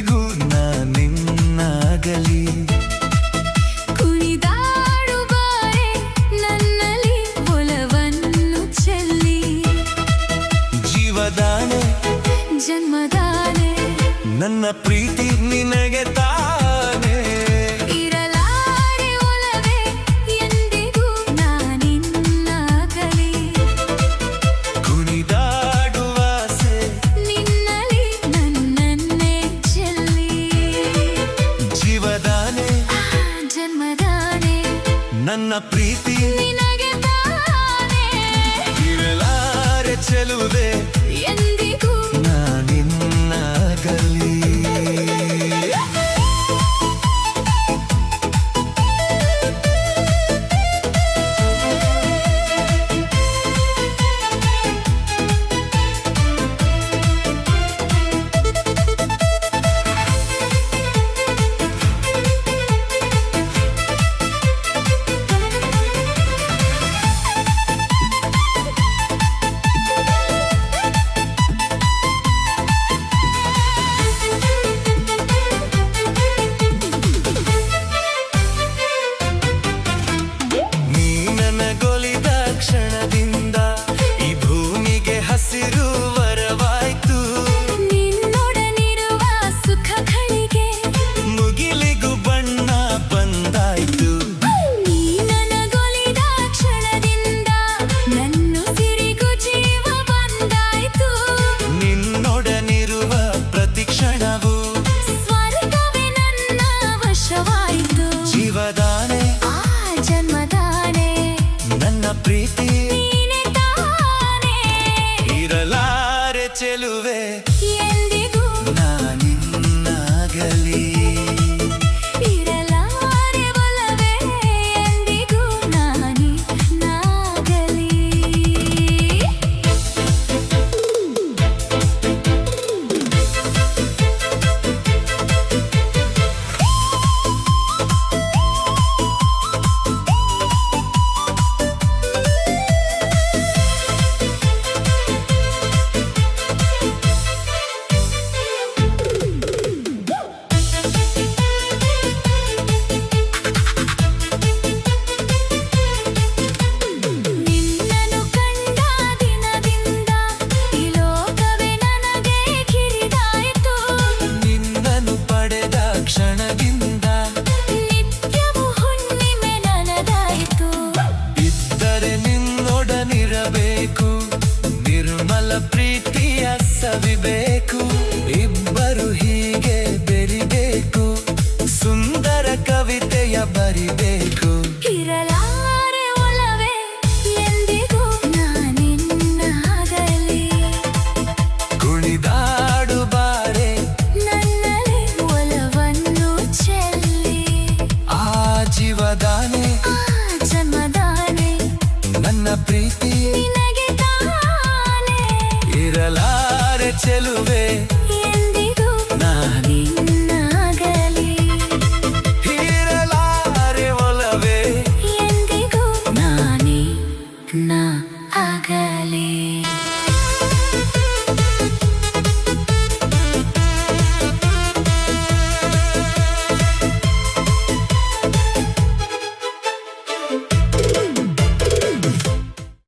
ಎಂದಿಗೂ ನಾನಿನ್ನಾಗಲಿ. ಕುಣಿದಾಡುವಾರೆ ನನ್ನಲ್ಲಿ ಒಲವನ್ನು ಚೆಲ್ಲಿ. ಜೀವದಾನೆ ಜನ್ಮದಾನೆ ನನ್ನ ಪ್ರೀತಿ ನಿನಗೆ ತಾನೆ. ಇರಲಾರೆ ಒಲವೇ ಎಂದಿಗೂ ನಾನಿನ್ನಾಗಲಿ. ಕುಣಿದಾಡುವಾಸೆ ನಿನ್ನಲ್ಲಿ ನನ್ನನ್ನೇ ಚೆಲ್ಲಿ. ಜೀವದಾನೆ ಜನ್ಮದಾನೆ ನನ್ನ ಪ್ರೀತಿ ನಿನಗೆ ತಾನೆ. ಇರಲಾರೆ ಚೆಲುವೆ ಎಂದಿಗೂ ನಾನಿನ್ನಾಗಲಿ. ಕ್ಷಣದಿಂದ ಈ ಭೂಮಿಗೆ ಹಸಿರು ವರವಾಯ್ತು. ನಿನ್ನೊಡನಿರುವ ಸುಖಗಳಿಗೆ ಮುಗಿಲಿಗೂ ಬಣ್ಣ ಬಂದಾಯ್ತು. ನೀ ನನಗೊಲಿದ ಕ್ಷಣದಿಂದ ನನ್ನುಸಿರಿಗೂ ಜೀವ ಬಂದಾಯ್ತು. ನಿನ್ನೊಡನಿರುವ ಪ್ರತಿ ಕ್ಷಣವು ಸ್ವರ್ಗವೇ ನನ್ನ ವಶವಾಯಿತು. ಜೀವದಾನೆ ಜನ್ಮದಾನೆ ನನ್ನ ಪ್ರೀತಿ ನೀನೆ ತಾನೆ. ಇರಲಾರೆ ಚೆಲುವೆ ಎಂದಿಗೂ ನಾನಿನ್ನಾಗಲಿ. ಇರಲಾರೆ ಒಲವೇ ಎಂದಿಗೂ ನಾನಿನ್ನಾಗಲಿ. ನಿನ್ನನ್ನು ಕಂಡ ದಿನದಿಂದ ಈ ಲೋಕವೇ ನನಗೆ ಕಿರಿದಾಯಿತು. ನಿನ್ನನ್ನು ಪಡೆದ ಕ್ಷಣದಿಂದ ನಿತ್ಯವೂ ಹುಣ್ಣಿಮೆ ನನದಾಯಿತು. ಇದ್ದರೆ ನಿನ್ನೊಡನಿರಬೇಕು. ನಿರ್ಮಲ ಪ್ರೀತಿಯ ಸವಿಬೇಕು. ಇಬ್ಬರು ಹೀಗೆ ಬೆರಿಬೇಕು. ಸುಂದರ ಕವಿತೆಯ ಬರಿಬೇಕು. ಇರಲಾರೆ ಒಲವೇ ಎಂದಿಗೂ ನಾನಿನ್ನಾಗಲಿ. ಕುಣಿದಾಡುಬಾರೆ ನನ್ನಲ್ಲಿ ಒಲವನ್ನು ಚೆಲ್ಲಿ. ಆ ಜೀವದಾನೆ ಜನ್ಮದಾನೆ ನನ್ನ ಪ್ರೀತಿ ನಿನಗೆ ತಾನೆ. ಇರಲಾರೆ ಚೆಲುವೆ